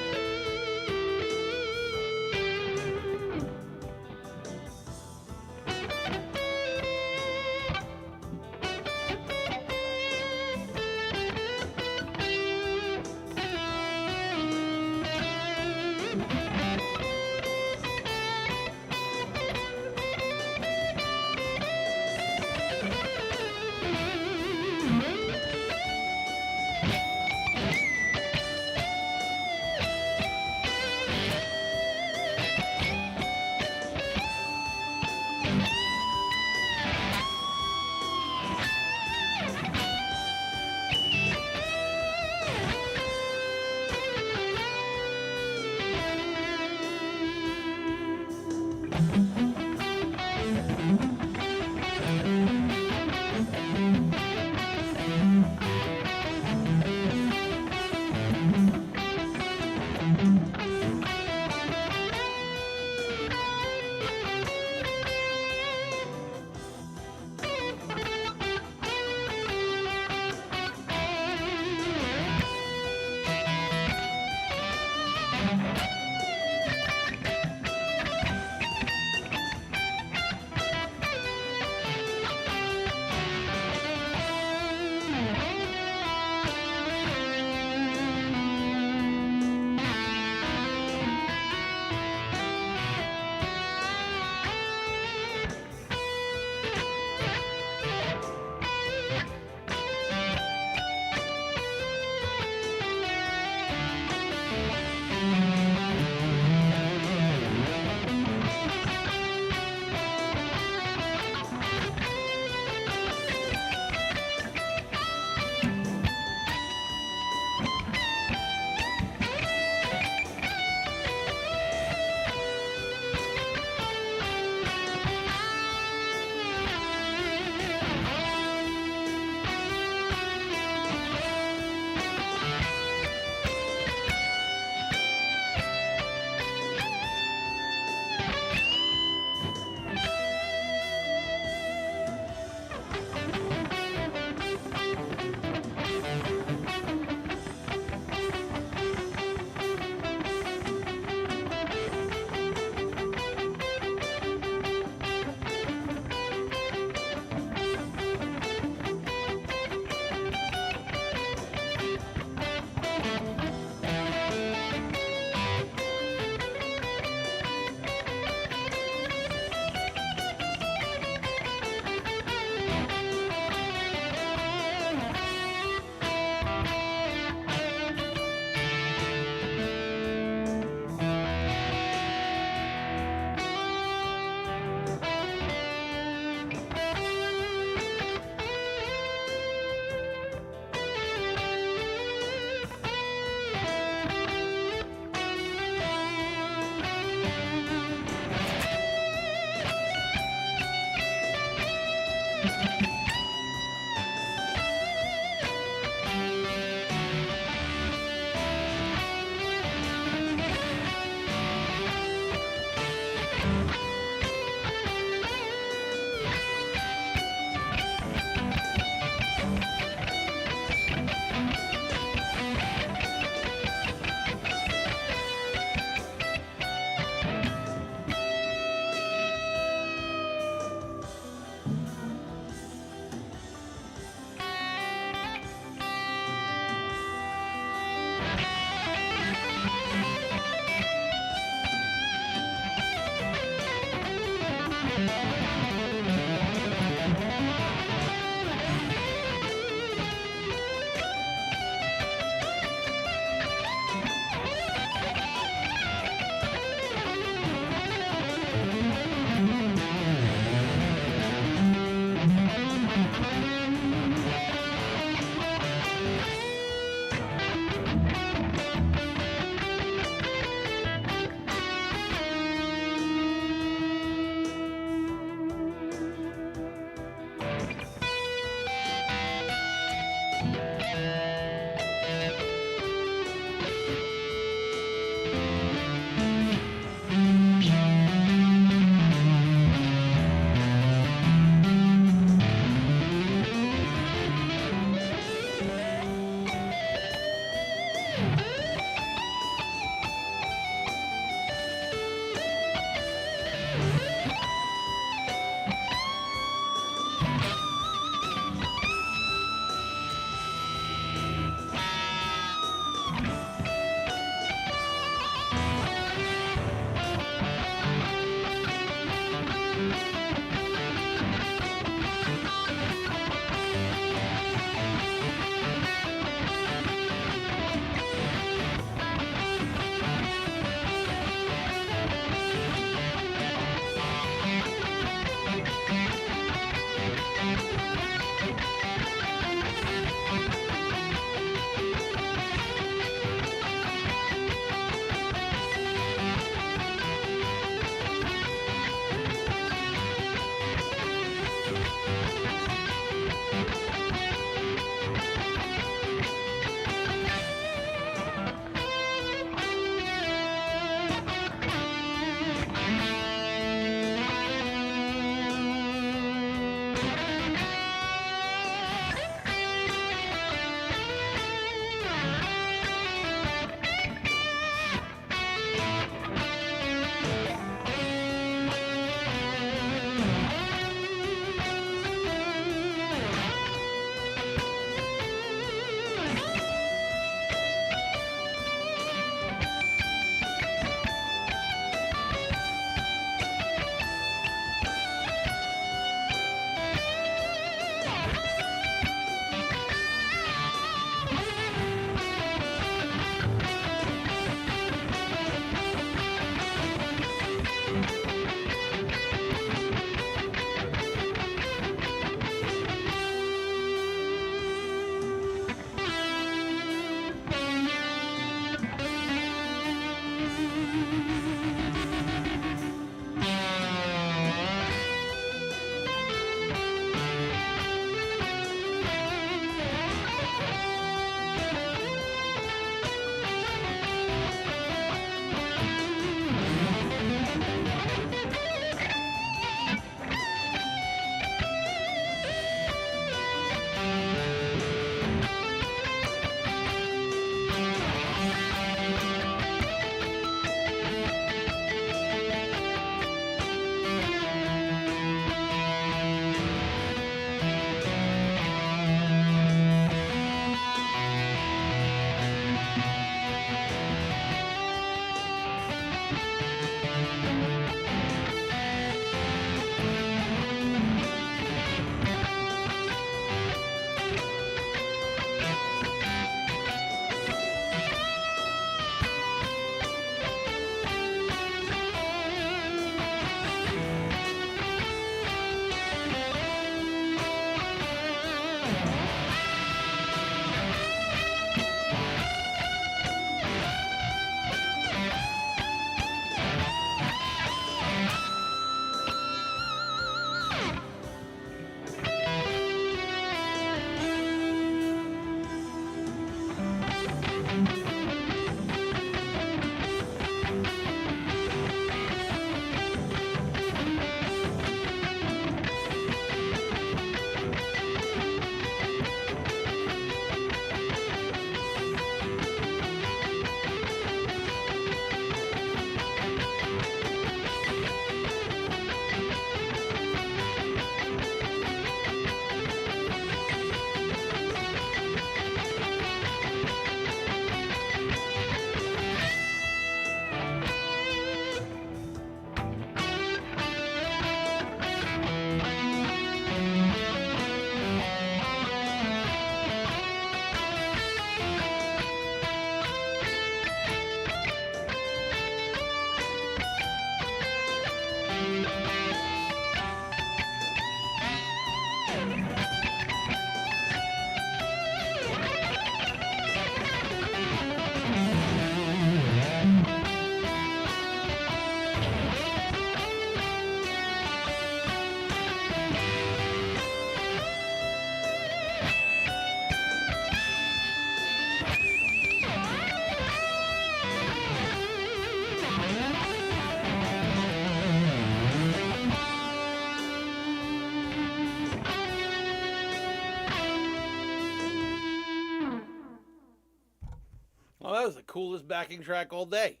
Speaker 1: Well, that was the coolest backing track all day.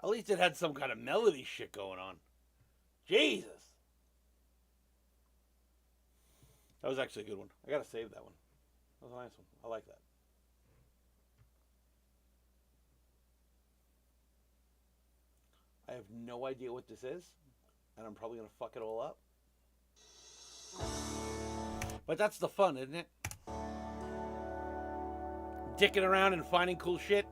Speaker 1: At least it had some kind of melody shit going on. Jesus. That was actually a good one. I gotta save that one. That was a nice one. I like that. I have no idea what this is, and I'm probably gonna fuck it all up. But that's the fun, isn't it? Dicking around and finding cool shit.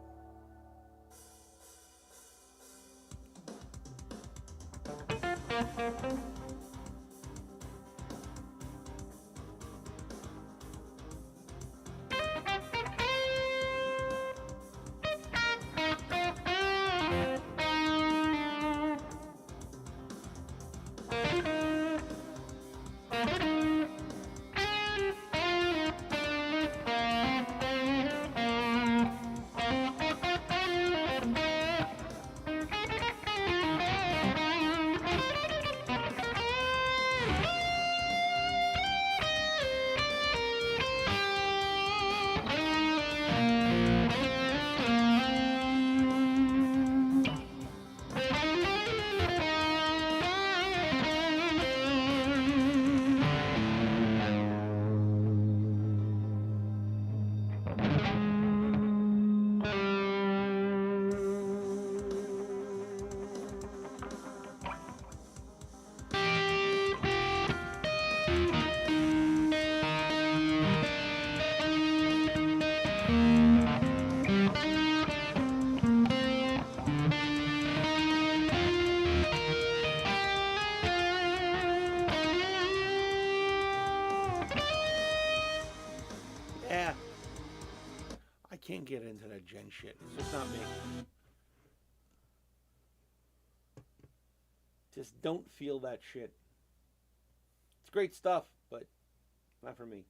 Speaker 1: Yeah. I can't get into that gen shit. It's just not me. Just don't feel that shit. It's great stuff, but not for me.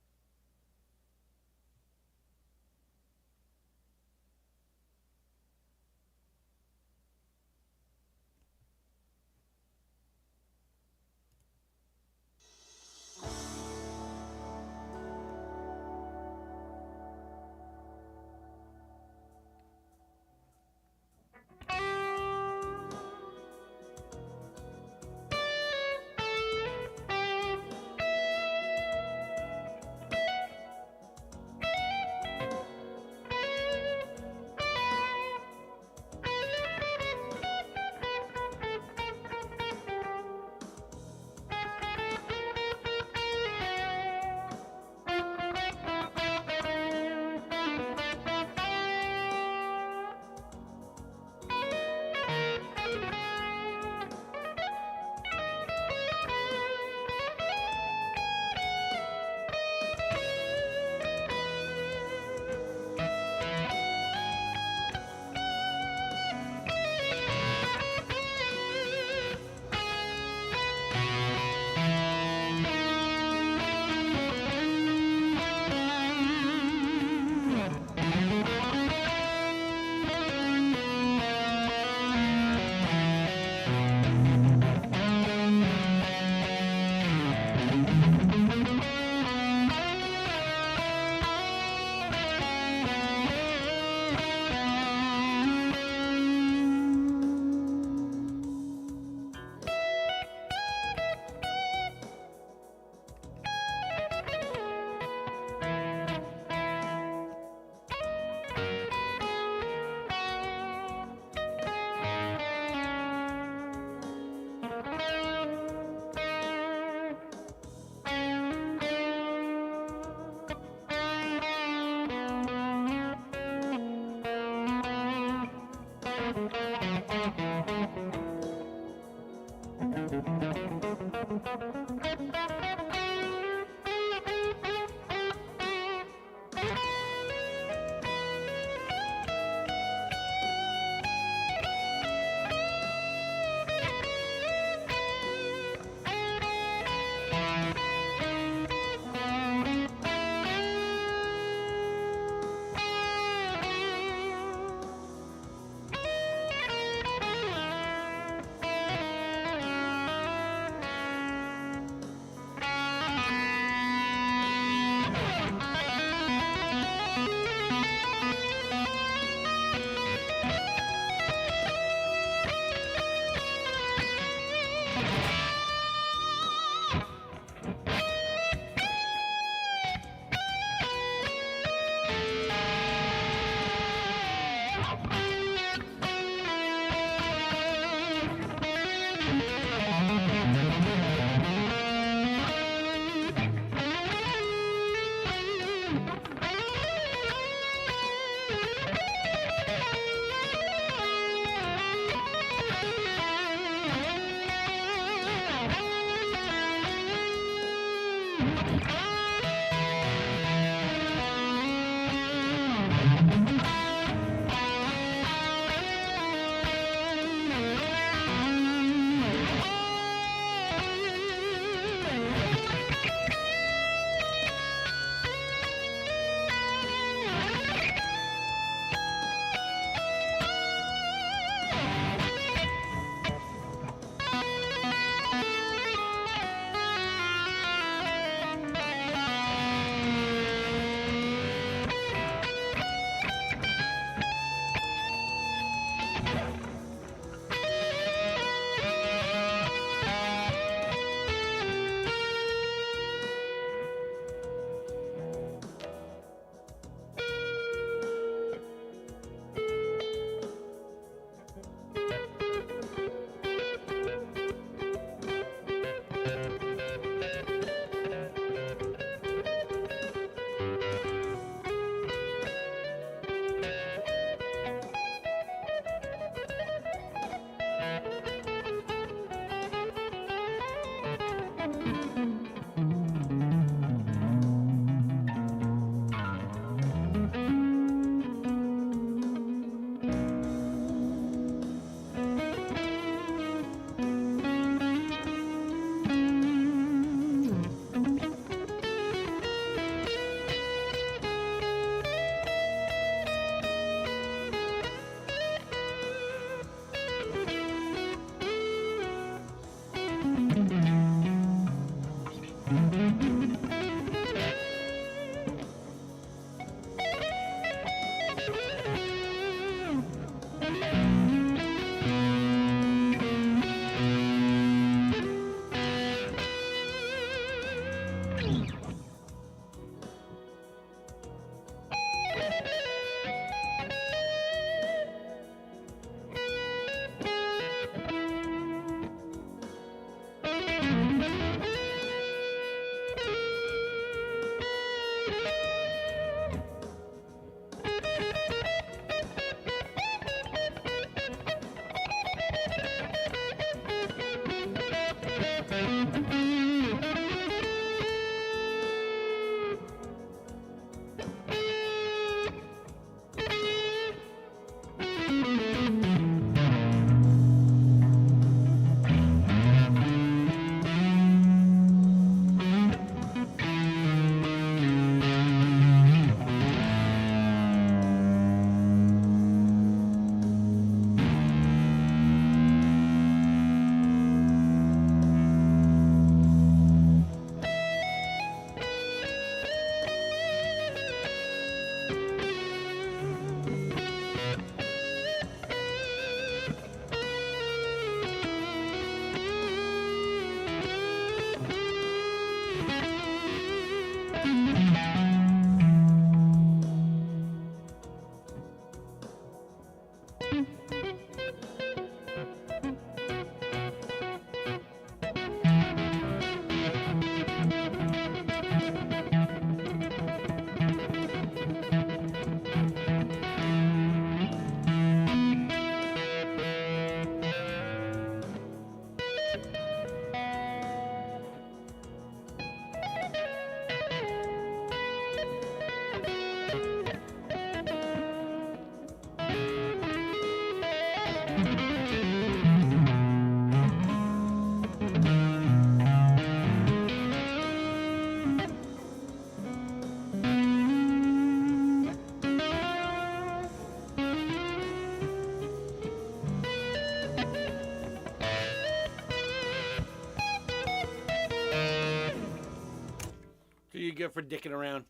Speaker 1: get for dicking around.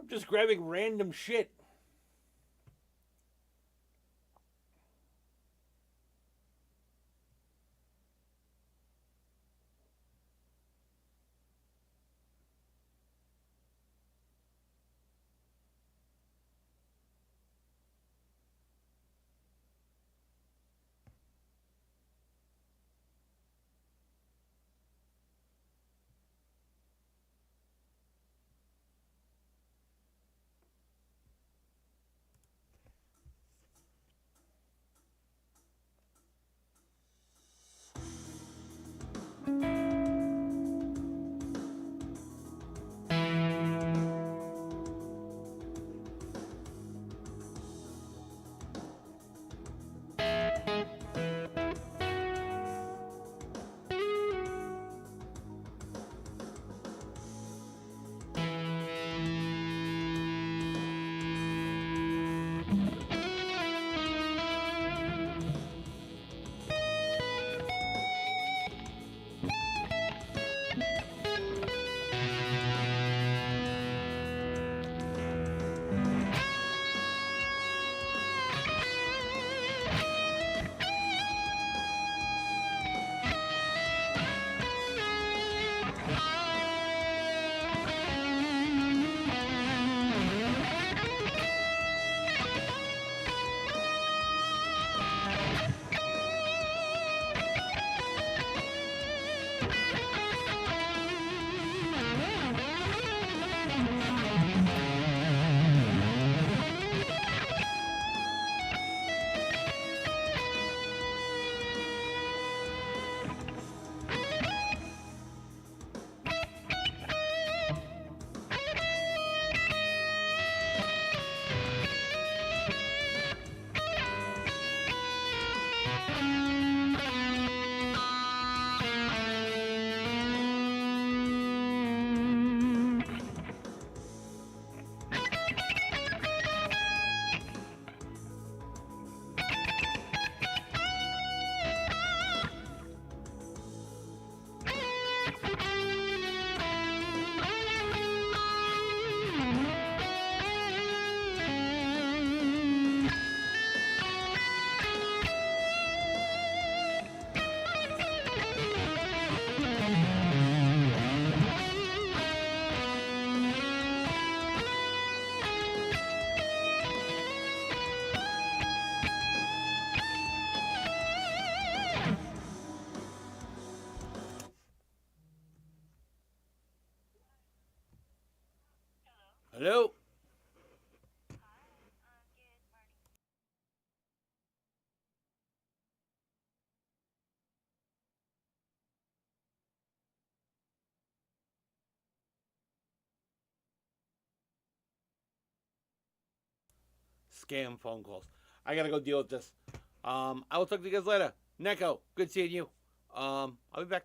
Speaker 1: I'm just grabbing random shit. Hello? Scam phone calls. I gotta go deal with this. I will talk to you guys later. Neko, good seeing you. I'll be back tomorrow.